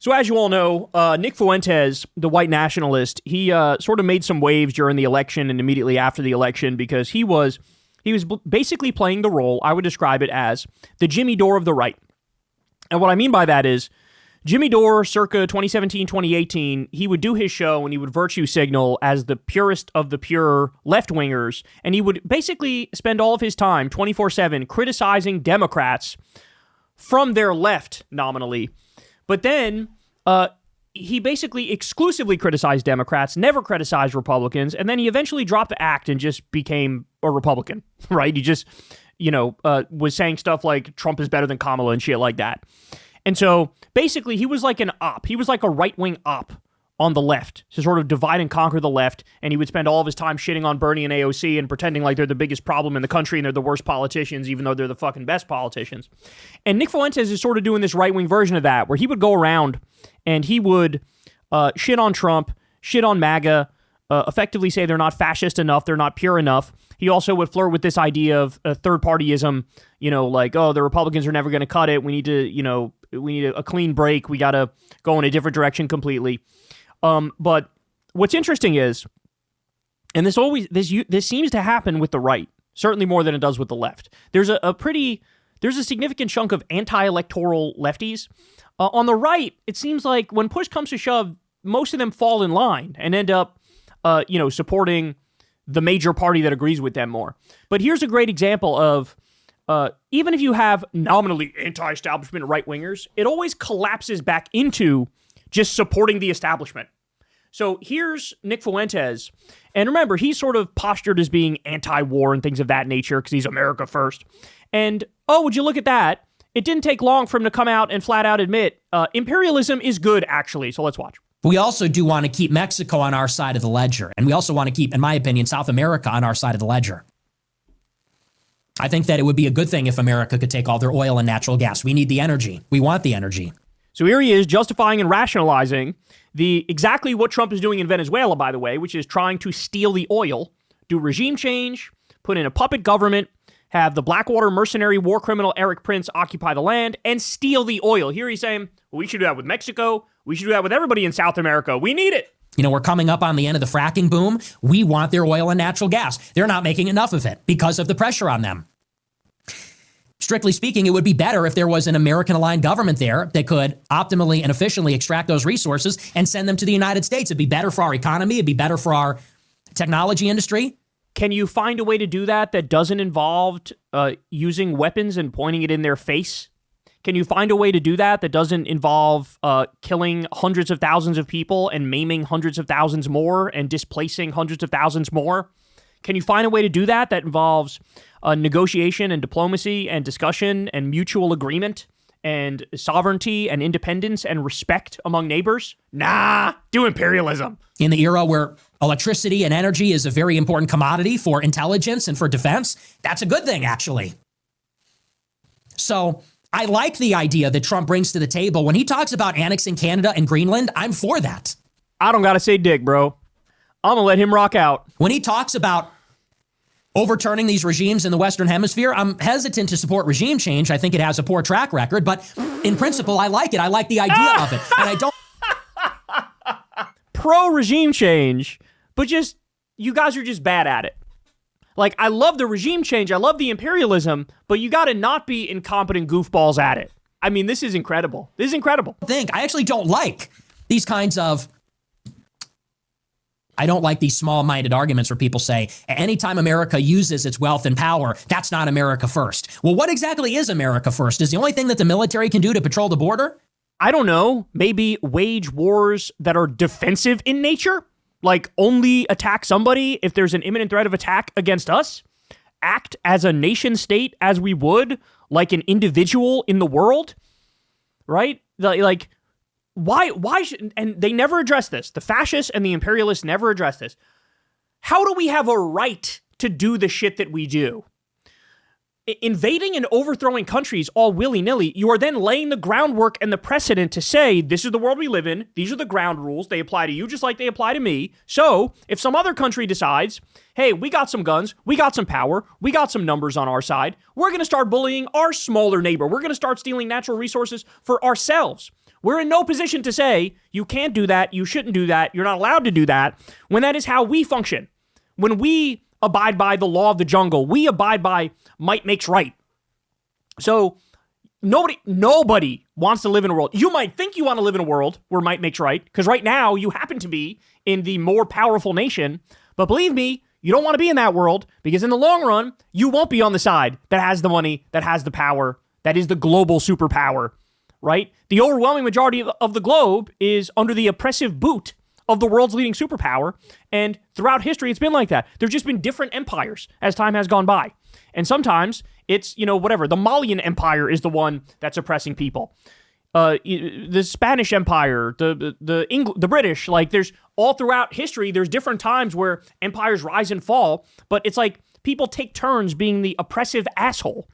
So as you all know, Nick Fuentes, the white nationalist, he sort of made some waves during the election and immediately after the election because he was basically playing the role, I would describe it as, the Jimmy Dore of the right. And what I mean by that is, Jimmy Dore, circa 2017, 2018, he would do his show and he would virtue signal as the purest of the pure left-wingers, and he would basically spend all of his time, 24/7, criticizing Democrats from their left, nominally. But then he basically exclusively criticized Democrats, never criticized Republicans, and then he eventually dropped the act and just became a Republican, right? He just, was saying stuff like Trump is better than Kamala and shit like that. And so basically he was like an op. He was like a right-wing op on the left to sort of divide and conquer the left, and he would spend all of his time shitting on Bernie and AOC and pretending like they're the biggest problem in the country and they're the worst politicians, even though they're the fucking best politicians. And Nick Fuentes is sort of doing this right-wing version of that, where he would go around and he would shit on Trump, shit on MAGA, effectively say they're not fascist enough, they're not pure enough. He also would flirt with this idea of third-partyism, like, oh, the Republicans are never going to cut it. We need to, we need a clean break. We got to go in a different direction completely. But what's interesting is, and this seems to happen with the right, certainly more than it does with the left. There's a significant chunk of anti-electoral lefties. On the right, it seems like when push comes to shove, most of them fall in line and end up, supporting the major party that agrees with them more. But here's a great example of, even if you have nominally anti-establishment right-wingers, it always collapses back into just supporting the establishment. So here's Nick Fuentes, and remember, he's sort of postured as being anti-war and things of that nature because he's America first. And, would you look at that? It didn't take long for him to come out and flat out admit, imperialism is good, actually. So let's watch. We also do want to keep Mexico on our side of the ledger. And we also want to keep, in my opinion, South America on our side of the ledger. I think that it would be a good thing if America could take all their oil and natural gas. We need the energy. We want the energy. So here he is justifying and rationalizing exactly what Trump is doing in Venezuela, by the way, which is trying to steal the oil, do regime change, put in a puppet government, have the Blackwater mercenary war criminal Eric Prince occupy the land, and steal the oil. Here he's saying, well, we should do that with Mexico. We should do that with everybody in South America. We need it. We're coming up on the end of the fracking boom. We want their oil and natural gas. They're not making enough of it because of the pressure on them. Strictly speaking, it would be better if there was an American-aligned government there that could optimally and efficiently extract those resources and send them to the United States. It'd be better for our economy. It'd be better for our technology industry. Can you find a way to do that doesn't involve using weapons and pointing it in their face? Can you find a way to do that doesn't involve killing hundreds of thousands of people and maiming hundreds of thousands more and displacing hundreds of thousands more? Can you find a way to do that involves negotiation and diplomacy and discussion and mutual agreement and sovereignty and independence and respect among neighbors? Nah, do imperialism. In the era where electricity and energy is a very important commodity for intelligence and for defense, that's a good thing, actually. So I like the idea that Trump brings to the table. When he talks about annexing Canada and Greenland, I'm for that. I don't got to say dick, bro. I'm going to let him rock out. When he talks about overturning these regimes in the Western Hemisphere, I'm hesitant to support regime change. I think it has a poor track record, but in principle, I like it. I like the idea of it. And I don't... Pro-regime change, but just, you guys are just bad at it. Like, I love the regime change, I love the imperialism, but you gotta not be incompetent goofballs at it. I mean, this is incredible. This is incredible. I actually don't like these kinds of... I don't like these small-minded arguments where people say, anytime America uses its wealth and power, that's not America first. Well, what exactly is America first? Is the only thing that the military can do to patrol the border? I don't know. Maybe wage wars that are defensive in nature? Like only attack somebody if there's an imminent threat of attack against us? Act as a nation state as we would, like an individual in the world? Right? Like... Why should, and they never address this. The fascists and the imperialists never address this. How do we have a right to do the shit that we do? Invading and overthrowing countries all willy-nilly, you are then laying the groundwork and the precedent to say, this is the world we live in, these are the ground rules, they apply to you just like they apply to me. So, if some other country decides, hey, we got some guns, we got some power, we got some numbers on our side, we're going to start bullying our smaller neighbor. We're going to start stealing natural resources for ourselves. We're in no position to say, you can't do that, you shouldn't do that, you're not allowed to do that, when that is how we function. When we abide by the law of the jungle, we abide by might makes right. So nobody wants to live in a world. You might think you want to live in a world where might makes right, because right now you happen to be in the more powerful nation. But believe me, you don't want to be in that world, because in the long run, you won't be on the side that has the money, that has the power, that is the global superpower, right? The overwhelming majority of the globe is under the oppressive boot of the world's leading superpower. And throughout history, it's been like that. There's just been different empires as time has gone by. And sometimes it's, whatever. The Malian Empire is the one that's oppressing people. The Spanish Empire, the British, like there's all throughout history, there's different times where empires rise and fall, but it's like people take turns being the oppressive asshole,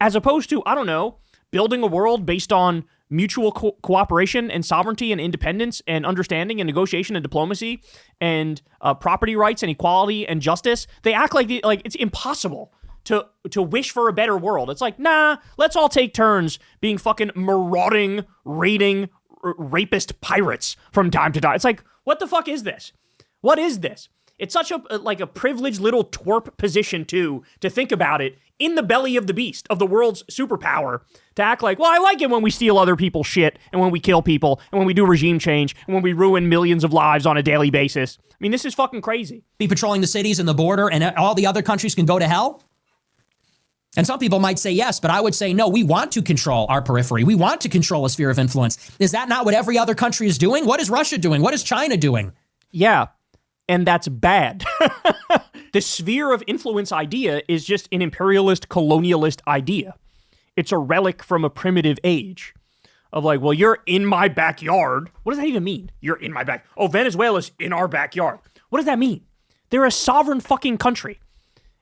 as opposed to, I don't know, building a world based on mutual cooperation and sovereignty and independence and understanding and negotiation and diplomacy and property rights and equality and justice. They act like it's impossible to wish for a better world. It's like, nah, let's all take turns being fucking marauding, raiding, rapist pirates from time to time. It's like, what the fuck is this? What is this? It's such a privileged little twerp position to think about it in the belly of the beast, of the world's superpower, to act like, well, I like it when we steal other people's shit and when we kill people and when we do regime change and when we ruin millions of lives on a daily basis. I mean, this is fucking crazy. Be patrolling the cities and the border and all the other countries can go to hell? And some people might say yes, but I would say no, we want to control our periphery. We want to control a sphere of influence. Is that not what every other country is doing? What is Russia doing? What is China doing? Yeah, and that's bad. The sphere of influence idea is just an imperialist, colonialist idea. It's a relic from a primitive age of like, well, you're in my backyard. What does that even mean? You're in my back. Oh, Venezuela's in our backyard. What does that mean? They're a sovereign fucking country.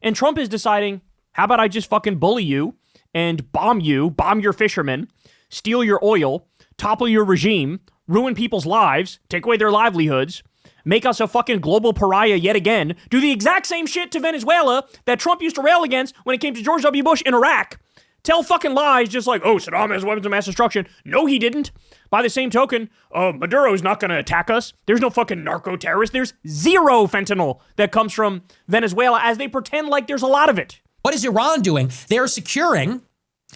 And Trump is deciding, how about I just fucking bully you and bomb your fishermen, steal your oil, topple your regime, ruin people's lives, take away their livelihoods, make us a fucking global pariah yet again, do the exact same shit to Venezuela that Trump used to rail against when it came to George W. Bush in Iraq. Tell fucking lies just like, oh, Saddam has weapons of mass destruction. No, he didn't. By the same token, Maduro's not going to attack us. There's no fucking narco-terrorist. There's zero fentanyl that comes from Venezuela as they pretend like there's a lot of it. What is Iran doing? They're securing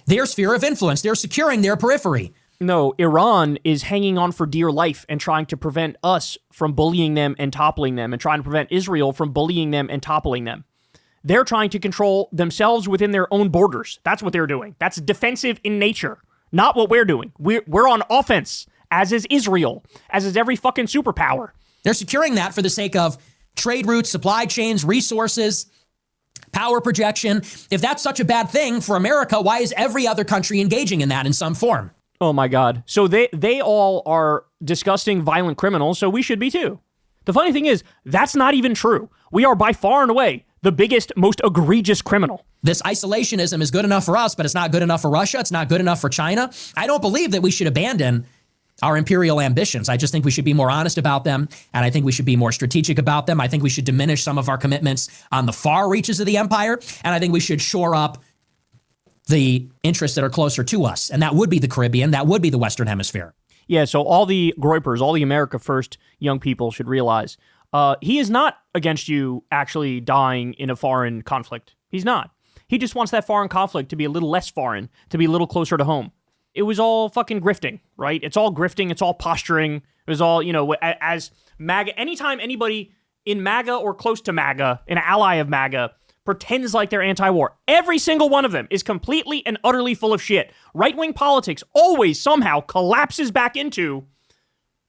their sphere of influence. They're securing their periphery. No, Iran is hanging on for dear life and trying to prevent us from bullying them and toppling them and trying to prevent Israel from bullying them and toppling them. They're trying to control themselves within their own borders. That's what they're doing. That's defensive in nature, not what we're doing. We're on offense, as is Israel, as is every fucking superpower. They're securing that for the sake of trade routes, supply chains, resources, power projection. If that's such a bad thing for America, why is every other country engaging in that in some form? Oh my God. So they all are disgusting, violent criminals, so we should be too. The funny thing is, that's not even true. We are by far and away the biggest, most egregious criminal. This isolationism is good enough for us, but it's not good enough for Russia. It's not good enough for China. I don't believe that we should abandon our imperial ambitions. I just think we should be more honest about them, and I think we should be more strategic about them. I think we should diminish some of our commitments on the far reaches of the empire, and I think we should shore up the interests that are closer to us, and that would be the Caribbean, that would be the Western Hemisphere. Yeah, so all the Groypers, all the America First young people should realize he is not against you actually dying in a foreign conflict. He's not. He just wants that foreign conflict to be a little less foreign, to be a little closer to home. It was all fucking grifting, right? It's all grifting. It's all posturing. It was all, as MAGA. Anytime anybody in MAGA or close to MAGA, an ally of MAGA, pretends like they're anti-war, every single one of them is completely and utterly full of shit. Right-wing politics always somehow collapses back into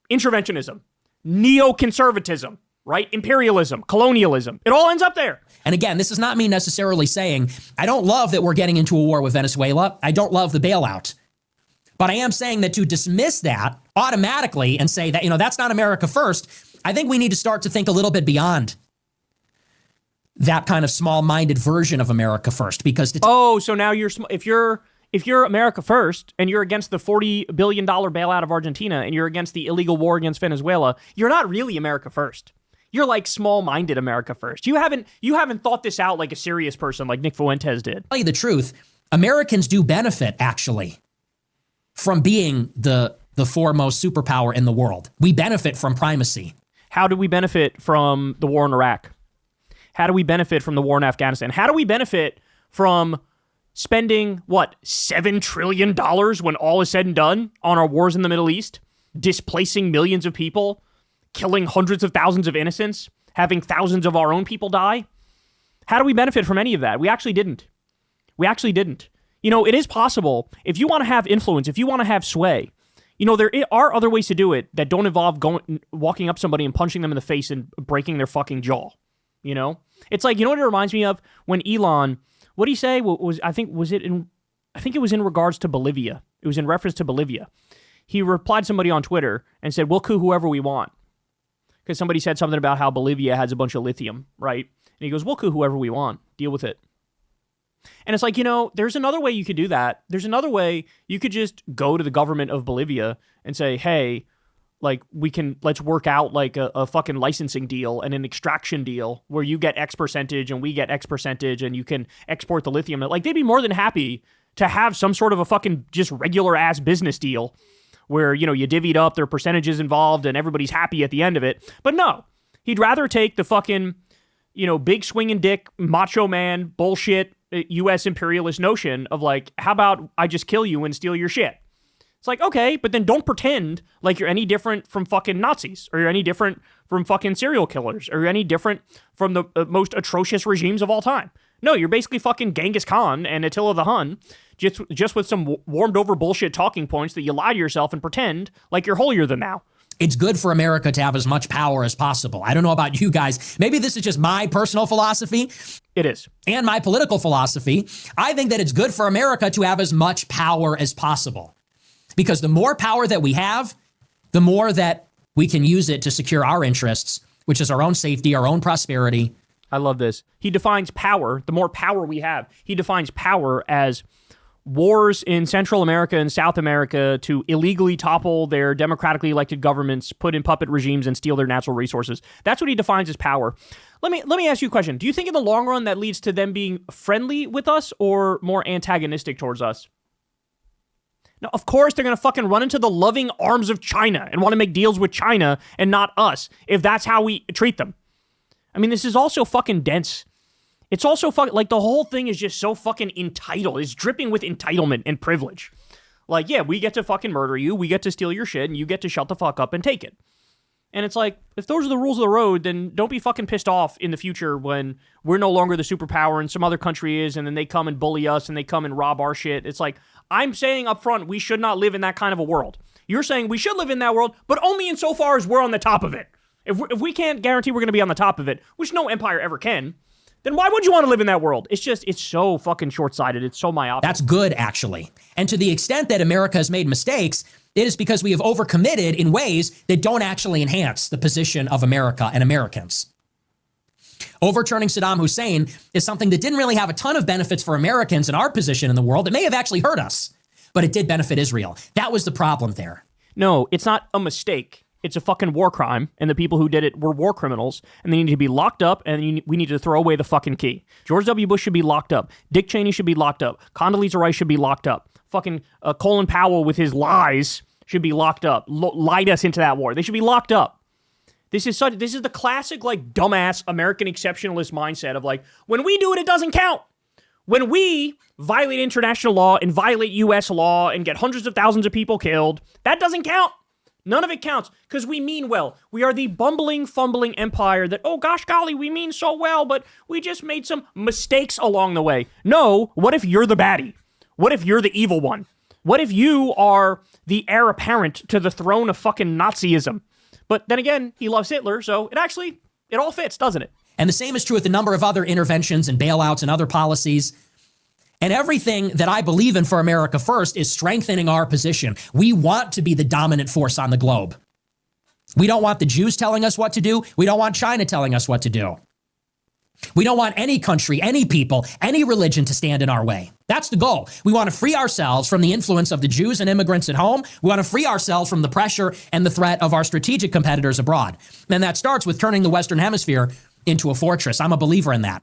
interventionism, neoconservatism, right? Imperialism, colonialism. It all ends up there. And again, this is not me necessarily saying, I don't love that we're getting into a war with Venezuela. I don't love the bailout. But I am saying that to dismiss that automatically and say that, that's not America first, I think we need to start to think a little bit beyond that kind of small-minded version of America first. Because so now if you're America first and you're against the $40 billion bailout of Argentina and you're against the illegal war against Venezuela, you're not really America first. You're like small-minded America first. You haven't thought this out like a serious person like Nick Fuentes did. To tell you the truth, Americans do benefit, actually, from being the the foremost superpower in the world. We benefit from primacy. How do we benefit from the war in Iraq? How do we benefit from the war in Afghanistan? How do we benefit from spending, $7 trillion when all is said and done on our wars in the Middle East, displacing millions of people, killing hundreds of thousands of innocents, having thousands of our own people die? How do we benefit from any of that? We actually didn't. It is possible, if you want to have influence, if you want to have sway, there are other ways to do it that don't involve walking up somebody and punching them in the face and breaking their fucking jaw. It's like, what it reminds me of? When Elon, what did he say? I think it was in regards to Bolivia. It was in reference to Bolivia. He replied to somebody on Twitter and said, we'll coup whoever we want. Because somebody said something about how Bolivia has a bunch of lithium, right? And he goes, we'll coup whoever we want. Deal with it. And it's like, there's another way you could do that. There's another way you could just go to the government of Bolivia and say, hey, let's work out a fucking licensing deal and an extraction deal where you get X percentage and we get X percentage and you can export the lithium. They'd be more than happy to have some sort of a fucking just regular ass business deal where, you divvied up their percentages involved and everybody's happy at the end of it. But no, he'd rather take the fucking, big swinging dick, macho man, bullshit, U.S. imperialist notion of how about I just kill you and steal your shit? It's like, okay, but then don't pretend like you're any different from fucking Nazis or you're any different from fucking serial killers or you're any different from the most atrocious regimes of all time. No, you're basically fucking Genghis Khan and Attila the Hun, just with some warmed over bullshit talking points that you lie to yourself and pretend like you're holier than thou. It's good for America to have as much power as possible. I don't know about you guys. Maybe this is just my personal philosophy. It is. And my political philosophy. I think that it's good for America to have as much power as possible. Because the more power that we have, the more that we can use it to secure our interests, which is our own safety, our own prosperity. I love this. He defines power, the more power we have, he defines power as wars in Central America and South America to illegally topple their democratically elected governments, put in puppet regimes, and steal their natural resources. That's what he defines as power. Let me ask you a question. Do you think in the long run that leads to them being friendly with us or more antagonistic towards us? Now, of course, they're going to fucking run into the loving arms of China and want to make deals with China and not us if that's how we treat them. I mean, this is also fucking dense. It's also fucking, the whole thing is just so fucking entitled. It's dripping with entitlement and privilege. Yeah, we get to fucking murder you, we get to steal your shit, and you get to shut the fuck up and take it. And it's like, if those are the rules of the road, then don't be fucking pissed off in the future when we're no longer the superpower and some other country is, and then they come and bully us and they come and rob our shit. It's like, I'm saying up front, we should not live in that kind of a world. You're saying we should live in that world, but only insofar as we're on the top of it. If we can't guarantee we're going to be on the top of it, which no empire ever can, then why would you want to live in that world? It's so fucking short-sighted. It's so myopic. That's good, actually. And to the extent that America has made mistakes, it is because we have overcommitted in ways that don't actually enhance the position of America and Americans. Overturning Saddam Hussein is something that didn't really have a ton of benefits for Americans in our position in the world. It may have actually hurt us, but it did benefit Israel. That was the problem there. No, it's not a mistake. It's a fucking war crime, and the people who did it were war criminals, and they need to be locked up, and we need to throw away the fucking key. George W. Bush should be locked up. Dick Cheney should be locked up. Condoleezza Rice should be locked up. Fucking Colin Powell with his lies should be locked up. Lied us into that war. They should be locked up. This is the classic, dumbass American exceptionalist mindset of, when we do it, it doesn't count. When we violate international law and violate U.S. law and get hundreds of thousands of people killed, that doesn't count. None of it counts because we mean well. We are the bumbling, fumbling empire that, oh gosh golly, we mean so well, but we just made some mistakes along the way. No, what if you're the baddie? What if you're the evil one? What if you are the heir apparent to the throne of fucking Nazism? But then again, he loves Hitler, so it all fits, doesn't it? And the same is true with a number of other interventions and bailouts and other policies. And everything that I believe in for America first is strengthening our position. We want to be the dominant force on the globe. We don't want the Jews telling us what to do. We don't want China telling us what to do. We don't want any country, any people, any religion to stand in our way. That's the goal. We want to free ourselves from the influence of the Jews and immigrants at home. We want to free ourselves from the pressure and the threat of our strategic competitors abroad. And that starts with turning the Western Hemisphere into a fortress. I'm a believer in that.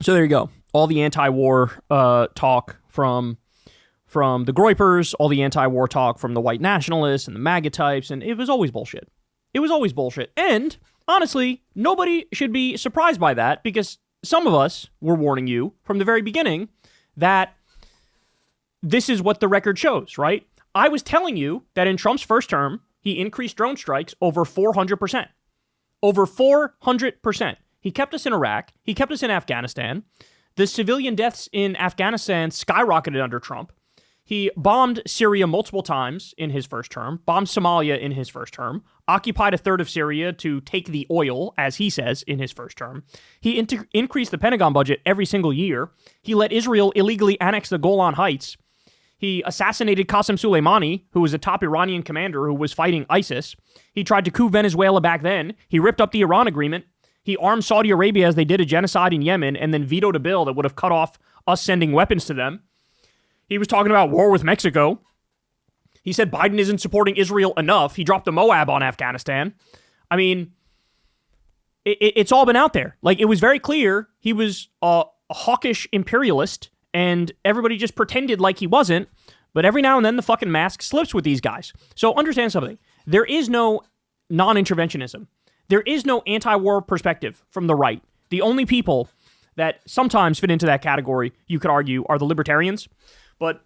So there you go. All the anti-war talk from from the Groypers, all the anti-war talk from the white nationalists and the MAGA types, and it was always bullshit. It was always bullshit. And honestly, nobody should be surprised by that, because some of us were warning you from the very beginning that this is what the record shows, right? I was telling you that in Trump's first term, he increased drone strikes over 400%. Over 400%. He kept us in Iraq. He kept us in Afghanistan. The civilian deaths in Afghanistan skyrocketed under Trump. He bombed Syria multiple times in his first term, bombed Somalia in his first term, occupied a third of Syria to take the oil, as he says, in his first term. He increased the Pentagon budget every single year. He let Israel illegally annex the Golan Heights. He assassinated Qasem Soleimani, who was a top Iranian commander who was fighting ISIS. He tried to coup Venezuela back then. He ripped up the Iran agreement. He armed Saudi Arabia as they did a genocide in Yemen, and then vetoed a bill that would have cut off us sending weapons to them. He was talking about war with Mexico. He said Biden isn't supporting Israel enough. He dropped the Moab on Afghanistan. I mean, it's all been out there. Like, it was very clear he was a hawkish imperialist, and everybody just pretended like he wasn't. But every now and then the fucking mask slips with these guys. So understand something. There is no non-interventionism. There is no anti-war perspective from the right. The only people that sometimes fit into that category, you could argue, are the libertarians. But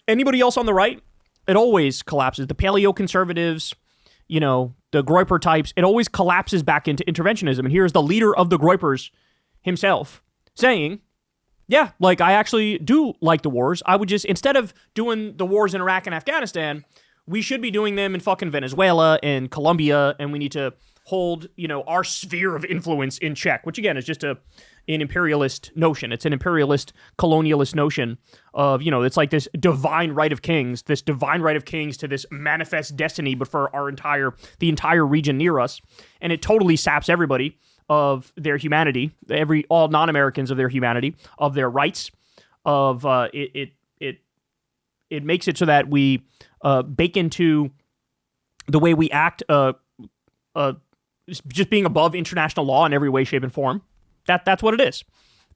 anybody else on the right, it always collapses. The paleo-conservatives, you know, the Groyper types, it always collapses back into interventionism. And here's the leader of the Groypers himself saying, yeah, like, I actually do like the wars. I would just, instead of doing the wars in Iraq and Afghanistan, we should be doing them in fucking Venezuela and Colombia, and we need to hold, you know, our sphere of influence in check, which again is just an imperialist notion. It's an imperialist colonialist notion of, you know, it's like this divine right of kings to this manifest destiny, but for the entire region near us. And it totally saps everybody of their humanity, all non-Americans of their humanity, of their rights, of it makes it so that we bake into the way we act just being above international law in every way, shape, and form. That's what it is.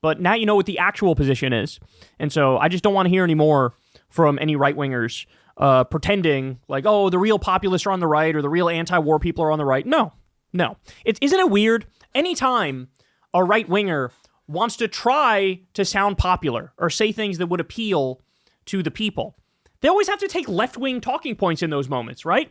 But now you know what the actual position is. And so I just don't want to hear any more from any right-wingers pretending like, oh, the real populists are on the right or the real anti-war people are on the right. No. Isn't it weird? Anytime a right-winger wants to try to sound popular or say things that would appeal to the people, they always have to take left-wing talking points in those moments, right?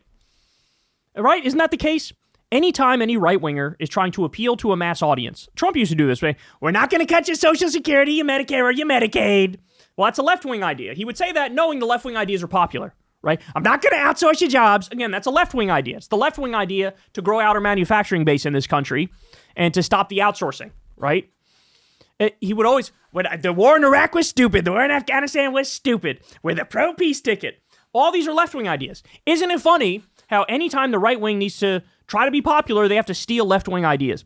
Right? Isn't that the case? Anytime any right-winger is trying to appeal to a mass audience, Trump used to do this way, we're not going to cut your Social Security, your Medicare, or your Medicaid. Well, that's a left-wing idea. He would say that knowing the left-wing ideas are popular, right? I'm not going to outsource your jobs. Again, that's a left-wing idea. It's the left-wing idea to grow out our manufacturing base in this country and to stop the outsourcing, right? He would always, the war in Iraq was stupid. The war in Afghanistan was stupid. We're the pro-peace ticket. All these are left-wing ideas. Isn't it funny how anytime the right wing needs to try to be popular, they have to steal left-wing ideas?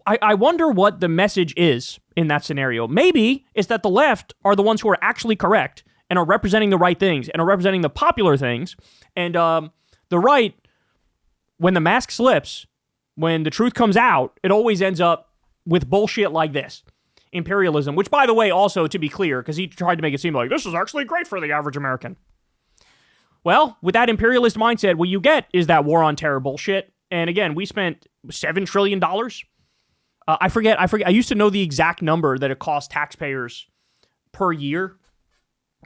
I wonder what the message is in that scenario. Maybe it's that the left are the ones who are actually correct and are representing the right things and are representing the popular things. And the right, when the mask slips, when the truth comes out, it always ends up with bullshit like this. Imperialism, which, by the way, also, to be clear, because he tried to make it seem like this is actually great for the average American. Well, with that imperialist mindset, what you get is that war on terror bullshit. And again, we spent $7 trillion. I forget. I used to know the exact number that it cost taxpayers per year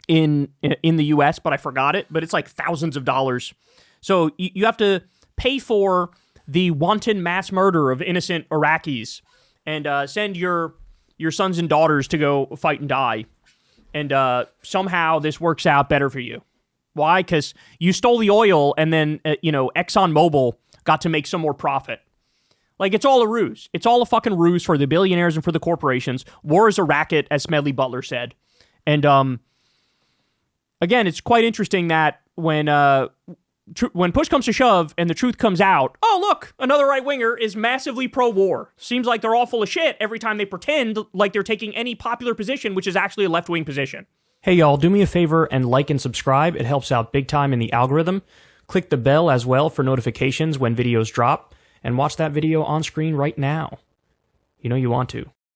in the U.S., but I forgot it. But it's like thousands of dollars. So you have to pay for the wanton mass murder of innocent Iraqis and send your sons and daughters to go fight and die. And somehow this works out better for you. Why? Because you stole the oil and then, ExxonMobil got to make some more profit. Like, it's all a ruse. It's all a fucking ruse for the billionaires and for the corporations. War is a racket, as Smedley Butler said. And, again, it's quite interesting that when push comes to shove and the truth comes out, oh, look, another right-winger is massively pro-war. Seems like they're all full of shit every time they pretend like they're taking any popular position, which is actually a left-wing position. Hey, y'all, do me a favor and like and subscribe. It helps out big time in the algorithm. Click the bell as well for notifications when videos drop, and watch that video on screen right now. You know you want to.